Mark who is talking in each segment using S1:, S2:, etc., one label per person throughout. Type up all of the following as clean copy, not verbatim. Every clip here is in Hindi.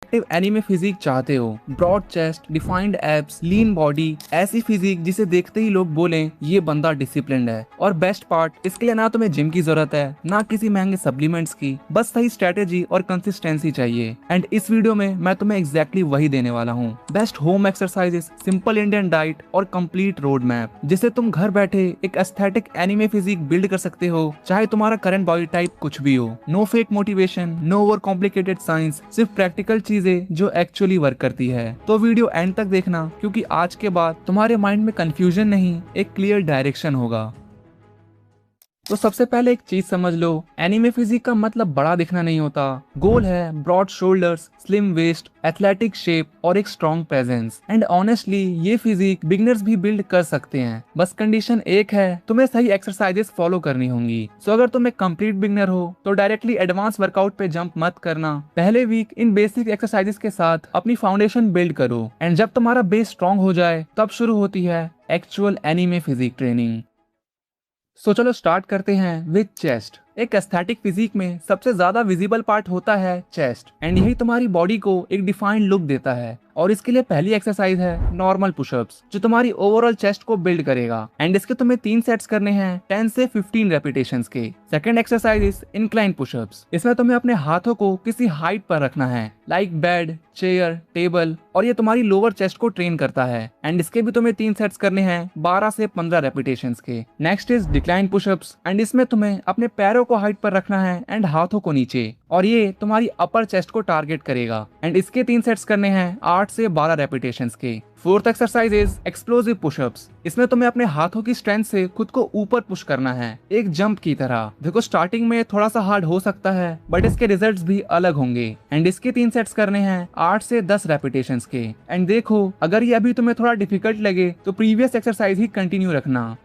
S1: अट्रैक्टिव एनीमे फिजिक चाहते हो, broad chest, defined abs, lean body, ऐसी फिजिक जिसे देखते ही लोग बोलें ये बंदा डिसिप्लिन्ड है। और बेस्ट पार्ट, इसके लिए ना तुम्हें जिम की जरूरत है ना किसी महंगे सप्लीमेंट्स की, बस सही स्ट्रेटेजी और कंसिस्टेंसी चाहिए। एंड इस वीडियो में मैं तुम्हें एग्जैक्टली वही देने वाला हूँ। Best home exercises, simple Indian diet और कंप्लीट रोड मैप जिसे तुम घर बैठे एक एस्थेटिक एनीमे फिजिक बिल्ड कर सकते हो, चाहे तुम्हारा करंट बॉडी टाइप कुछ भी हो। No fake motivation, no over complicated science, सिर्फ प्रैक्टिकल चीजें जो एक्चुअली वर्क करती है। तो वीडियो एंड तक देखना, क्योंकि आज के बाद तुम्हारे माइंड में कंफ्यूजन नहीं, एक क्लियर डायरेक्शन होगा। तो सबसे पहले एक चीज समझ लो, एनीमे फिजिक का मतलब बड़ा दिखना नहीं होता। गोल है broad shoulders, slim waist, athletic shape और एक स्ट्रॉन्ग प्रेजेंस। एंड ऑनेस्टली ये फिजिक बिगनर्स भी बिल्ड कर सकते हैं, बस कंडीशन एक है, तुम्हें सही एक्सरसाइजेस फॉलो करनी होंगी। सो अगर तुम एक कंप्लीट बिगनर हो तो डायरेक्टली एडवांस वर्कआउट पे जंप मत करना। पहले वीक इन बेसिक एक्सरसाइजेस के साथ अपनी फाउंडेशन बिल्ड करो, एंड जब तुम्हारा बेस स्ट्रॉन्ग हो जाए तब शुरू होती है एक्चुअल एनीमे फिजिक ट्रेनिंग। सो चलो स्टार्ट करते हैं विद चेस्ट। एक एस्थेटिक फिजिक में सबसे ज्यादा विजिबल पार्ट होता है चेस्ट, एंड यही तुम्हारी बॉडी को एक डिफाइंड लुक देता है। और इसके लिए पहली एक्सरसाइज है नॉर्मल पुशअप्स, जो तुम्हारी ओवरऑल चेस्ट को बिल्ड करेगा। एंड इसके तुम्हें 3 सेट्स करने हैं 10 से 15 रेपिटेशंस के। Second exercise is incline pushups. इसमें तुम्हें अपने हाथों को किसी हाइट पर रखना है, लाइक बेड, चेयर, टेबल, और ये तुम्हारी लोअर चेस्ट को ट्रेन करता है। एंड इसके भी तुम्हें 3 सेट्स करने हैं 12 से 15 रेपिटेशंस के। Next is decline pushups, and इसमें तुम्हें अपने पैरों को हाइट पर रखना है एंड हाथों को नीचे, और ये तुम्हारी अपर चेस्ट को टारगेट करेगा। एंड इसके 3 सेट्स करने हैं 8 से 12 रेपिटेशंस के। Fourth exercise is explosive pushups. इसमें तुम्हें अपने हाथों की स्ट्रेंथ से खुद को ऊपर पुश करना है, एक जंप की तरह। देखो स्टार्टिंग में थोड़ा सा हार्ड हो सकता है, बट इसके रिजल्ट्स भी अलग होंगे। एंड इसके 3 सेट्स करने हैं 8 से 10 रेपिटेशंस के। एंड देखो अगर ये अभी तुम्हें थोड़ा डिफिकल्ट लगे तो प्रीवियस एक्सरसाइज ही कंटिन्यू रखना।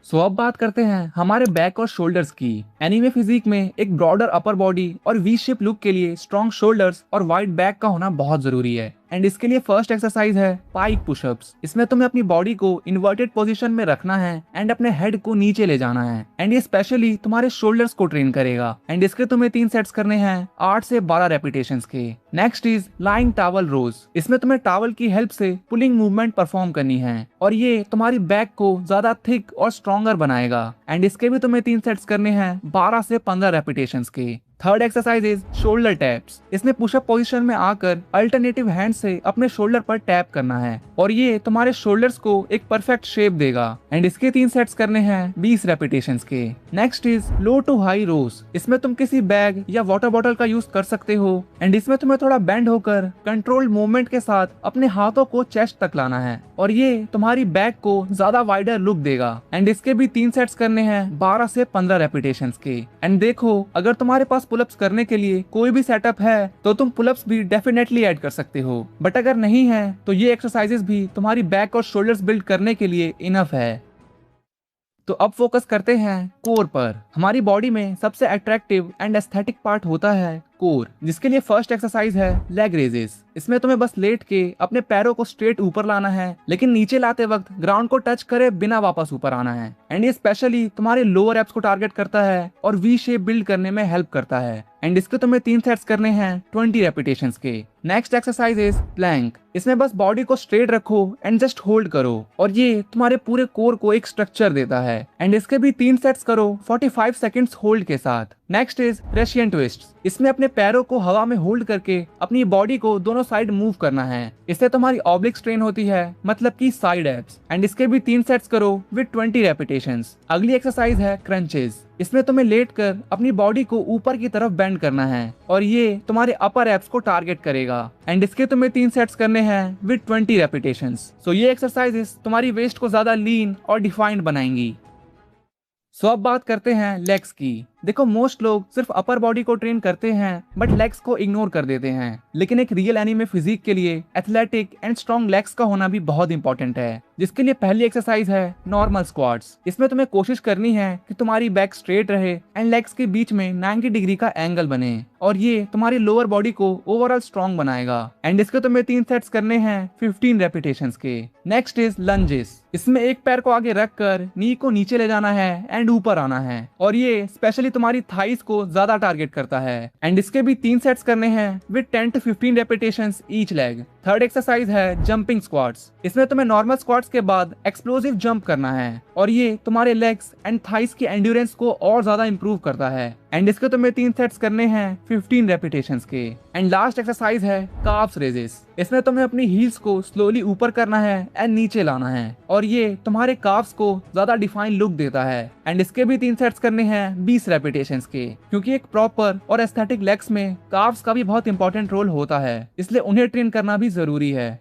S1: सो अब बात करते हैं हमारे बैक और शोल्डर्स की। एनीमे फिजिक में एक ब्रॉडर अपर बॉडी और वी शेप लुक के लिए स्ट्रॉन्ग शोल्डर्स और वाइड बैक का होना बहुत जरूरी है। एंड इसके लिए फर्स्ट एक्सरसाइज है पाइक पुशअप्स। इसमें तुम्हें अपनी बॉडी को इन्वर्टेड पोजीशन में रखना है एंड अपने हेड को नीचे ले जाना है। एंड ये स्पेशली तुम्हारे शोल्डर्स को ट्रेन करेगा। एंड इसके तुम्हें 3 सेट्स करने हैं 8 से 12 रेपिटेशंस के। नेक्स्ट इज लाइंग टावल रोज। इसमें तुम्हें टावल की हेल्प से पुलिंग मूवमेंट परफॉर्म करनी है, और ये तुम्हारी बैक को ज्यादा थिक और स्ट्रॉन्गर बनाएगा। एंड इसके भी तुम्हें 3 सेट्स करने हैं 12 से 15 रेपिटेशंस के। Third exercise is shoulder taps. इसमें पुशअप पोजीशन में आकर अल्टरनेटिव हैंड से अपने शोल्डर पर टैप करना है, और ये तुम्हारे शोल्डर्स को एक परफेक्ट शेप देगा। एंड इसके 3 सेट्स करने हैं 20 रेपिटेशंस के। Next is low to high rows. इसमें तुम किसी बैग या वाटर बॉटल का यूज कर सकते हो। एंड इसमें तुम्हें थोड़ा बेंड होकर कंट्रोल्ड मूवमेंट के साथ अपने हाथों को चेस्ट तक लाना है, और ये तुम्हारी बैक को ज्यादा वाइडर लुक देगा। एंड इसके भी 3 सेट्स करने हैं 12 से 15 रेपिटेशंस के। एंड देखो अगर तुम्हारे पास पुलअप्स करने के लिए कोई भी सेटअप है तो तुम पुलअप्स भी डेफिनेटली ऐड कर सकते हो, बट अगर नहीं है तो ये एक्सरसाइजेस भी तुम्हारी बैक और शोल्डर्स बिल्ड करने के लिए इनफ है। तो अब फोकस करते हैं कोर पर। हमारी बॉडी में सबसे अट्रैक्टिव एंड एस्थेटिक पार्ट होता है कोर, जिसके लिए फर्स्ट एक्सरसाइज है लेग रेजेस। इसमें तुम्हें बस लेट के अपने पैरों को स्ट्रेट ऊपर लाना है, लेकिन नीचे लाते वक्त ग्राउंड को टच करे बिना वापस ऊपर आना है। एंड ये स्पेशली तुम्हारे लोअर एब्स को टारगेट करता है और वी शेप बिल्ड करने में हेल्प करता है। एंड इसके तुम्हें 3 सेट्स करने हैं 20 रेपिटेशंस के। Next exercise is plank. इसमें बस बॉडी को स्ट्रेट रखो एंड जस्ट होल्ड करो, और ये तुम्हारे पूरे कोर को एक स्ट्रक्चर देता है। एंड इसके भी 3 सेट्स करो 45 सेकंड्स होल्ड के साथ। Next is Russian twist. इसमें अपने पैरों को हवा में होल्ड करके अपनी बॉडी को दोनों साइड मूव करना है। इससे तुम्हारी ऑब्लिक स्ट्रेन होती है, मतलब कि साइड एब्स। एंड इसके भी 3 सेट्स करो विद 20 रेपिटेशंस। अगली एक्सरसाइज है क्रंचेस। इसमें तुम्हें लेटकर अपनी बॉडी को ऊपर की तरफ बेंड करना है, और ये तुम्हारे अपर एब्स को टारगेट करेगा। एंड इसके तुम्हें 3 सेट्स करने हैं विद 20 रेपिटेशंस। सो ये एक्सरसाइजेस तुम्हारी वेस्ट को ज्यादा लीन और डिफाइंड बनाएंगी। सो अब बात करते हैं लेग्स की। देखो मोस्ट लोग सिर्फ अपर बॉडी को ट्रेन करते हैं बट लेग्स को इग्नोर कर देते हैं, लेकिन एक रियल एनीमे फिजिक के लिए एथलेटिक एंड स्ट्रॉन्ग लेग्स का होना भी बहुत इंपॉर्टेंट है, जिसके लिए पहली एक्सरसाइज है नॉर्मल स्क्वाट्स। इसमें तुम्हें कोशिश करनी है कि तुम्हारी बैक स्ट्रेट रहे एंड लेग्स के बीच में 90 डिग्री का एंगल बने, और ये तुम्हारी लोअर बॉडी को ओवरऑल स्ट्रॉन्ग बनाएगा। एंड इसके तुम्हें 3 सेट्स करने हैं 15 रेपिटेशंस के। Next is lunges. इसमें एक पैर को आगे रखकर नी को नीचे ले जाना है एंड ऊपर आना है, और ये स्पेशली तुम्हारी थाइस को ज्यादा टारगेट करता है। एंड इसके भी 3 सेट्स करने हैं with 10 to 15 repetitions each leg. Third exercise है जंपिंग स्क्वाट्स। इसमें तुम्हें नॉर्मल स्क्वाट्स के बाद एक्सप्लोसिव जंप करना है और ये तुम्हारे लेग्स एंड थाइस की एंड्योरेंस को और ज्यादा इंप्रूव करता है। एंड इसके तुम्हें 3 सेट्स करने हैं 15 रेपिटेशंस के। एंड लास्ट एक्सरसाइज है काफ्स रेजेस। इसमें तुम्हें अपनी हील्स को स्लोली ऊपर करना है एंड नीचे लाना है और ये तुम्हारे काफ्स को ज्यादा डिफाइन लुक देता है। एंड इसके भी 3 सेट्स करने हैं 20 रेपिटेशंस के, क्योंकि एक प्रॉपर और एस्थेटिक लेग्स में काफ्स का भी बहुत इंपॉर्टेंट रोल होता है, इसलिए उन्हें ट्रेन करना भी जरूरी है।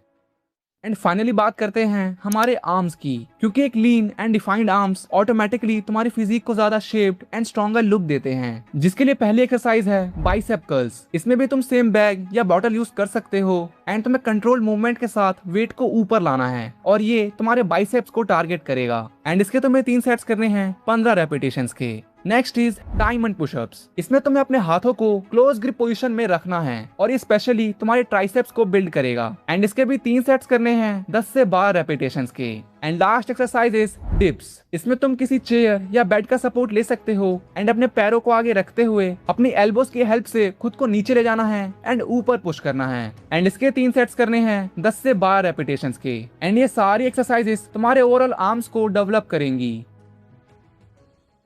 S1: एंड फाइनली बात करते हैं हमारे आर्म्स की, क्योंकि एक lean and defined arms automatically तुम्हारी फिजिक को ज्यादा शेप्ड एंड स्ट्रॉन्गर लुक देते हैं, जिसके लिए पहली एक्सरसाइज है बाइसेप कर्ल्स। इसमें भी तुम सेम बैग या बॉटल यूज कर सकते हो एंड तुम्हें कंट्रोल मूवमेंट के साथ वेट को ऊपर लाना है और ये तुम्हारे बाइसेप्स को टारगेट करेगा। एंड इसके तुम्हें 3 सेट्स करने हैं 15 रेपिटेशंस के। Next is diamond pushups. इसमें तुम्हें अपने हाथों को क्लोज ग्रिप पोजीशन में रखना है और ये स्पेशली तुम्हारे ट्राइसेप्स को बिल्ड करेगा। एंड इसके भी 3 सेट्स करने हैं 10 से 12 रेपिटेशंस के। And last exercise is dips. इसमें तुम किसी चेयर या बेड का सपोर्ट ले सकते हो एंड अपने पैरों को आगे रखते हुए अपनी एल्बोस की हेल्प से खुद को नीचे ले जाना है एंड ऊपर पुश करना है। एंड इसके 3 सेट्स करने हैं 10 से 12 रेपिटेशंस के। एंड ये सारी एक्सरसाइजेस तुम्हारे ओवरऑल आर्म्स को डेवलप करेंगी।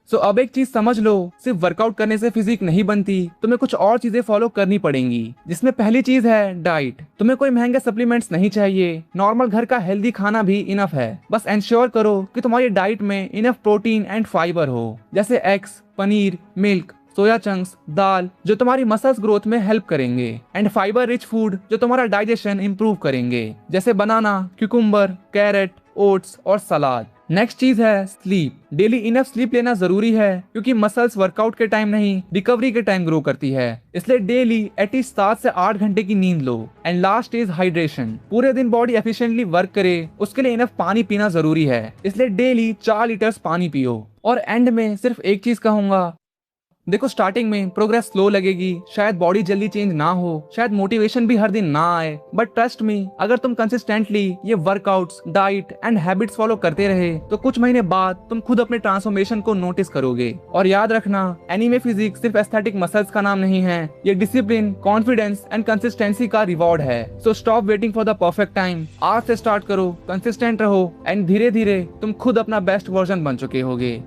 S1: सो अब एक चीज समझ लो, सिर्फ वर्कआउट करने से फिजिक नहीं बनती, तुम्हें कुछ और चीजें फॉलो करनी पड़ेंगी, जिसमें पहली चीज है डाइट। तुम्हें कोई महंगे सप्लीमेंट्स नहीं चाहिए, नॉर्मल घर का हेल्दी खाना भी इनफ है। बस इंश्योर करो कि तुम्हारी डाइट में इनफ प्रोटीन एंड फाइबर हो, जैसे eggs, paneer, milk, soya chunks, दाल, जो तुम्हारी मसल्स ग्रोथ में हेल्प करेंगे, एंड फाइबर रिच फूड जो तुम्हारा डाइजेशन इंप्रूव करेंगे, जैसे बनाना, क्यूकुम्बर, कैरेट, ओट्स और सलाद। नेक्स्ट चीज है स्लीप। डेली इनफ स्लीप लेना जरूरी है, क्योंकि मसल्स वर्कआउट के टाइम नहीं, रिकवरी के टाइम ग्रो करती है, इसलिए डेली एटलीस्ट 7 से 8 घंटे की नींद लो। And last is hydration. पूरे दिन बॉडी एफिशिएंटली वर्क करे, उसके लिए इनफ पानी पीना जरूरी है, इसलिए डेली 4 लीटर्स पानी पियो। और एंड में सिर्फ एक चीज कहूंगा, देखो स्टार्टिंग में प्रोग्रेस स्लो लगेगी, शायद बॉडी जल्दी चेंज ना हो, शायद मोटिवेशन भी हर दिन ना आए, बट ट्रस्ट मी, अगर तुम कंसिस्टेंटली ये workouts, diet and habits follow करते रहे तो कुछ महीने बाद तुम खुद अपने ट्रांसफॉर्मेशन को नोटिस करोगे। और याद रखना, एनीमे फिजिक्स सिर्फ एस्थेटिक मसल्स का नाम नहीं है, ये डिसिप्लिन, कॉन्फिडेंस एंड कंसिस्टेंसी का रिवॉर्ड है। So stop waiting for the perfect time, आज से स्टार्ट करो, कंसिस्टेंट रहो एंड धीरे धीरे तुम खुद अपना बेस्ट वर्जन बन चुके होगे।